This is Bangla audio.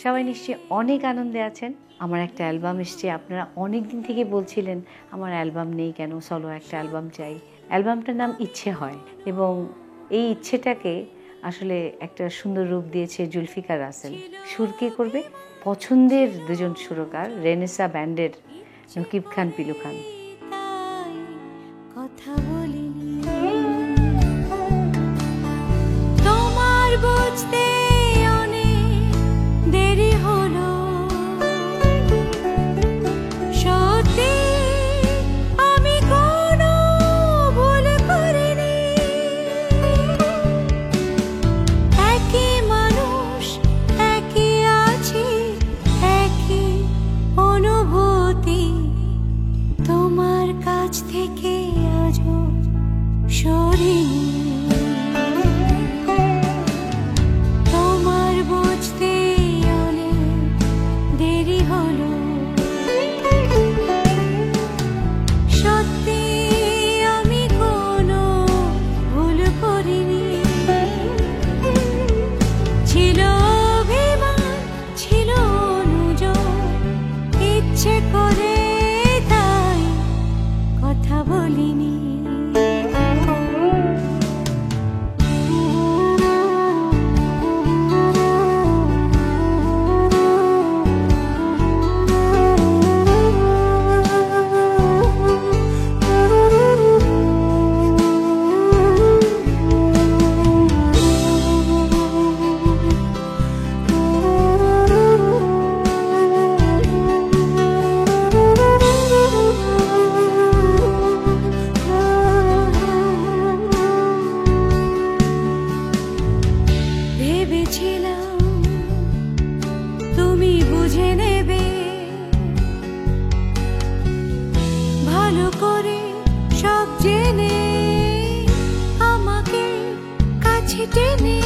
সবাই নিশ্চয়ই অনেক আনন্দে আছেন। আমার একটা অ্যালবাম এসছে। আপনারা অনেক দিন থেকে বলছিলেন আমার অ্যালবাম নেই কেন, সলো একটা অ্যালবাম চাই। অ্যালবামটার নাম ইচ্ছে হয় এবং এই ইচ্ছেটাকে আসলে একটা সুন্দর রূপ দিয়েছে জুলফিকার রাসেল। সুর কে করবে? পছন্দের দুজন সুরকার, রেনেসা ব্যান্ডের নকিব খান, পিলু খান। কথা বলিনি তোমার বুঝতে অনেক দেরি হলো, সত্যি আমি কোনো ভুল করিনি। একই মানুষ, একই আছি, একই অনুভূতি, তোমার কাছ থেকে আজও সরিনি। তোমার বুঝতে অনেক দেরি হলো, সত্যি আমি কোনো ভুল করিনি। ছিল অভিমান, ছিল অনুযোগ, ইচ্ছে করে তাই কথা বলিনি। ভেবেছিলাম তুমি বুঝে নেবে, ভালো করে সব জেনে আমাকে কাছে টেনে